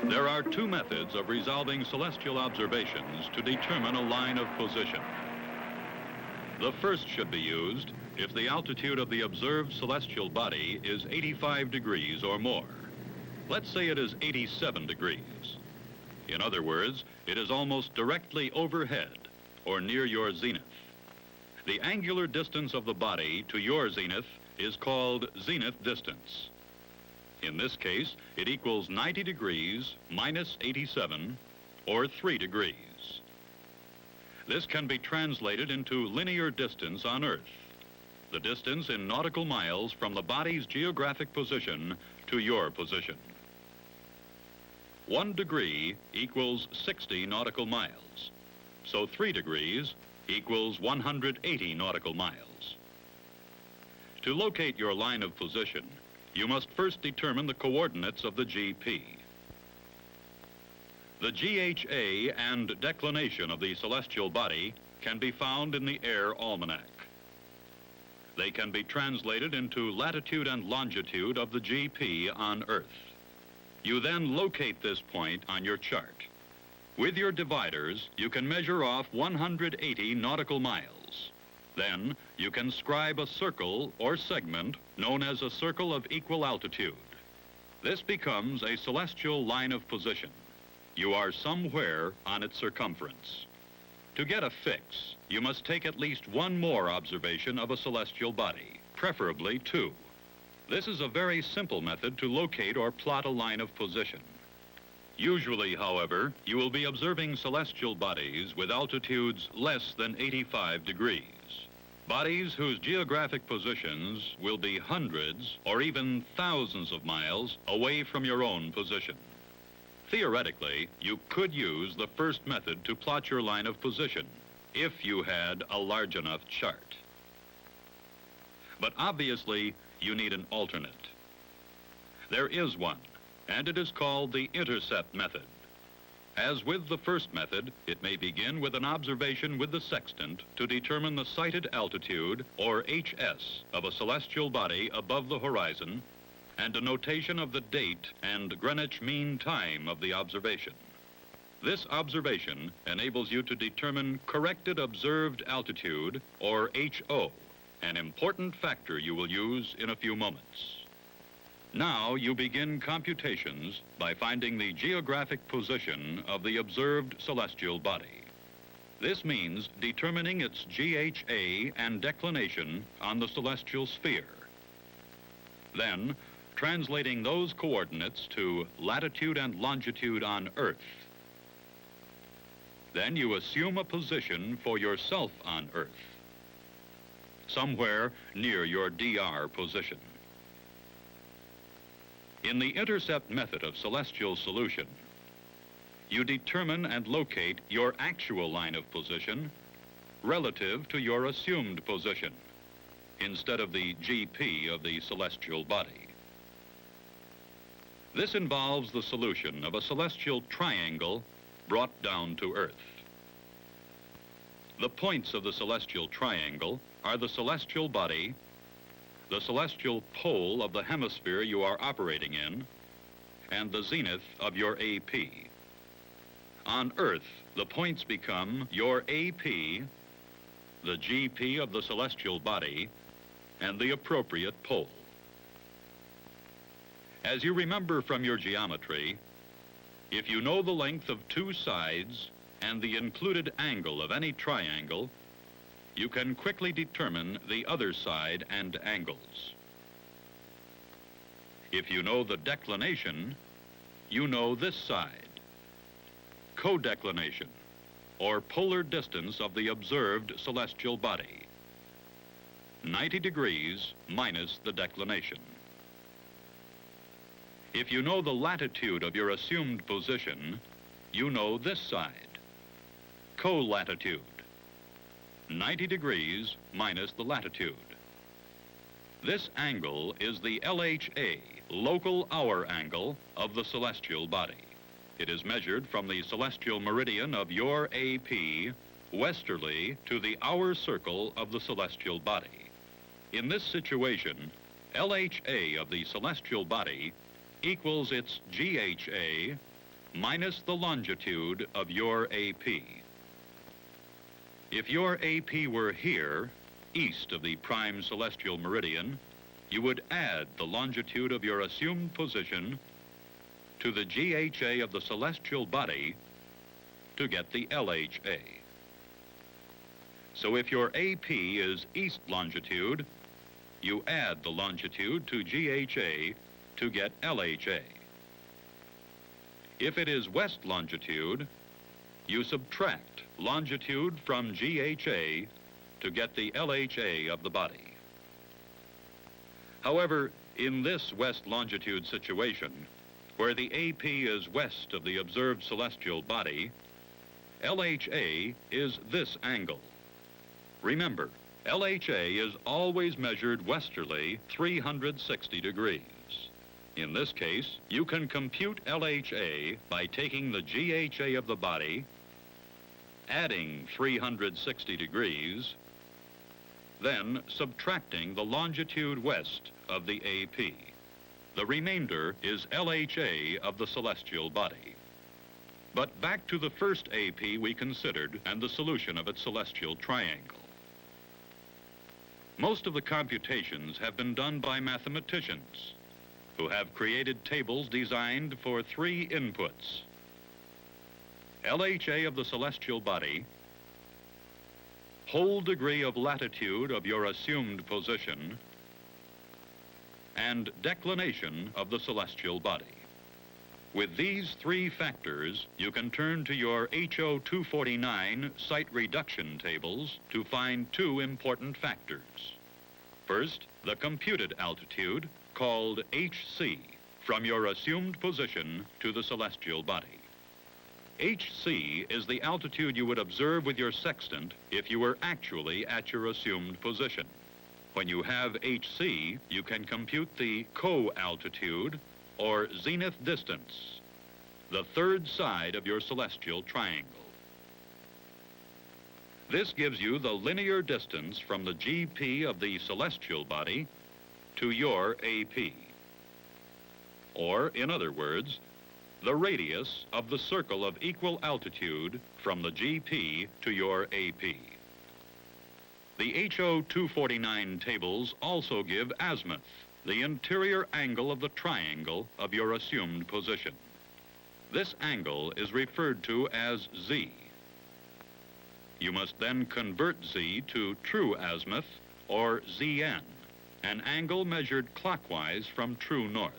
There are two methods of resolving celestial observations to determine a line of position. The first should be used if the altitude of the observed celestial body is 85 degrees or more. Let's say it is 87 degrees. In other words, it is almost directly overhead or near your zenith. The angular distance of the body to your zenith is called zenith distance. In this case, it equals 90 degrees minus 87, or 3 degrees. This can be translated into linear distance on Earth, the distance in nautical miles from the body's geographic position to your position. 1 degree equals 60 nautical miles, so 3 degrees equals 180 nautical miles. To locate your line of position, you must first determine the coordinates of the GP. The GHA and declination of the celestial body can be found in the Air Almanac. They can be translated into latitude and longitude of the GP on Earth. You then locate this point on your chart. With your dividers, you can measure off 180 nautical miles. Then, you can scribe a circle or segment known as a circle of equal altitude. This becomes a celestial line of position. You are somewhere on its circumference. To get a fix, you must take at least one more observation of a celestial body, preferably 2. This is a very simple method to locate or plot a line of position. Usually, however, you will be observing celestial bodies with altitudes less than 85 degrees. Bodies whose geographic positions will be hundreds or even thousands of miles away from your own position. Theoretically, you could use the first method to plot your line of position if you had a large enough chart. But obviously, you need an alternate. There is one, and it is called the intercept method. As with the first method, it may begin with an observation with the sextant to determine the sighted altitude, or HS, of a celestial body above the horizon, and a notation of the date and Greenwich Mean Time of the observation. This observation enables you to determine corrected observed altitude, or HO, an important factor you will use in a few moments. Now you begin computations by finding the geographic position of the observed celestial body. This means determining its GHA and declination on the celestial sphere. Then, translating those coordinates to latitude and longitude on Earth. Then you assume a position for yourself on Earth, somewhere near your DR position. In the intercept method of celestial solution, you determine and locate your actual line of position relative to your assumed position, instead of the GP of the celestial body. This involves the solution of a celestial triangle brought down to Earth. The points of the celestial triangle are the celestial body, the celestial pole of the hemisphere you are operating in, and the zenith of your AP. On Earth, the points become your AP, the GP of the celestial body, and the appropriate pole. As you remember from your geometry, if you know the length of 2 sides and the included angle of any triangle, you can quickly determine the other side and angles. If you know the declination, you know this side, co-declination, or polar distance of the observed celestial body, 90 degrees minus the declination. If you know the latitude of your assumed position, you know this side, co-latitude, 90 degrees minus the latitude. This angle is the LHA, local hour angle, of the celestial body. It is measured from the celestial meridian of your AP westerly to the hour circle of the celestial body. In this situation, LHA of the celestial body equals its GHA minus the longitude of your AP. If your AP were here, east of the prime celestial meridian, you would add the longitude of your assumed position to the GHA of the celestial body to get the LHA. So if your AP is east longitude, you add the longitude to GHA to get LHA. If it is west longitude, you subtract longitude from GHA to get the LHA of the body. However, in this west longitude situation, where the AP is west of the observed celestial body, LHA is this angle. Remember, LHA is always measured westerly 360 degrees. In this case, you can compute LHA by taking the GHA of the body, adding 360 degrees, then subtracting the longitude west of the AP. The remainder is LHA of the celestial body. But back to the first AP we considered and the solution of its celestial triangle. Most of the computations have been done by mathematicians who have created tables designed for three inputs: LHA of the celestial body, whole degree of latitude of your assumed position, and declination of the celestial body. With these three factors, you can turn to your HO 249 site reduction tables to find two important factors. First, the computed altitude, called HC, from your assumed position to the celestial body. HC is the altitude you would observe with your sextant if you were actually at your assumed position. When you have HC, you can compute the co-altitude, or zenith distance, the third side of your celestial triangle. This gives you the linear distance from the GP of the celestial body to your AP. Or, in other words, the radius of the circle of equal altitude from the GP to your AP. The HO 249 tables also give azimuth, the interior angle of the triangle of your assumed position. This angle is referred to as Z. You must then convert Z to true azimuth, or ZN, an angle measured clockwise from true north.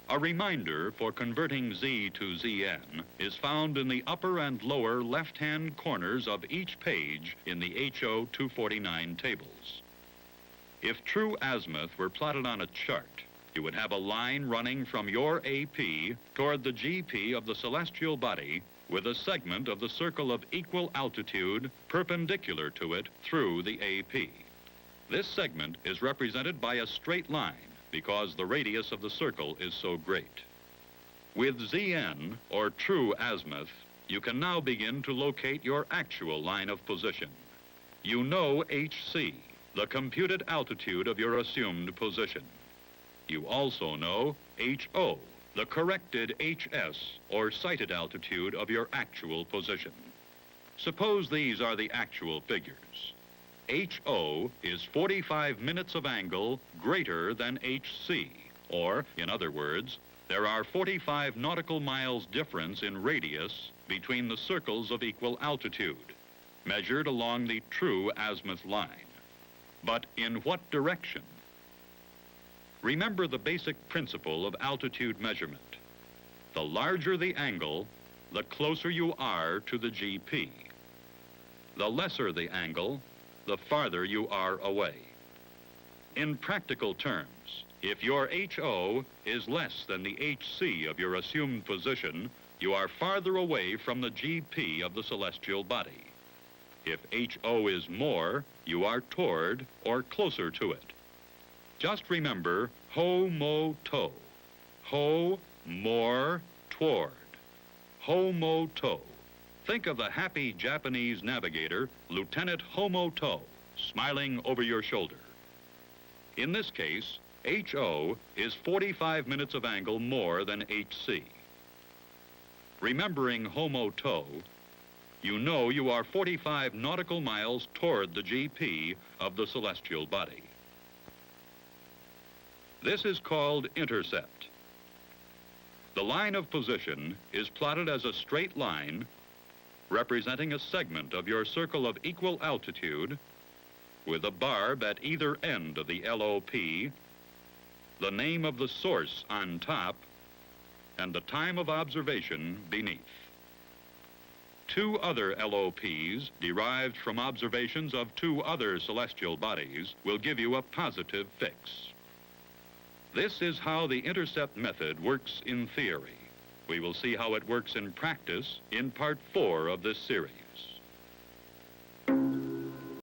A reminder for converting Z to ZN is found in the upper and lower left-hand corners of each page in the HO 249 tables. If true azimuth were plotted on a chart, you would have a line running from your AP toward the GP of the celestial body with a segment of the circle of equal altitude perpendicular to it through the AP. This segment is represented by a straight line because the radius of the circle is so great. With ZN, or true azimuth, you can now begin to locate your actual line of position. You know HC, the computed altitude of your assumed position. You also know HO, the corrected HS, or sighted altitude of your actual position. Suppose these are the actual figures. HO is 45 minutes of angle greater than HC, or, in other words, there are 45 nautical miles difference in radius between the circles of equal altitude, measured along the true azimuth line. But in what direction? Remember the basic principle of altitude measurement. The larger the angle, the closer you are to the GP. The lesser the angle, the farther you are away. In practical terms, if your HO is less than the HC of your assumed position, you are farther away from the GP of the celestial body. If HO is more, you are toward or closer to it. Just remember ho, mo, to. Ho, more, toward. Ho, mo, to. Think of the happy Japanese navigator, Lieutenant Homo-to, smiling over your shoulder. In this case, HO is 45 minutes of angle more than HC. Remembering homo toe, you know you are 45 nautical miles toward the GP of the celestial body. This is called intercept. The line of position is plotted as a straight line representing a segment of your circle of equal altitude with a barb at either end of the LOP, the name of the source on top, and the time of observation beneath. Two other LOPs derived from observations of two other celestial bodies will give you a positive fix. This is how the intercept method works in theory. We will see how it works in practice in part 4 of this series.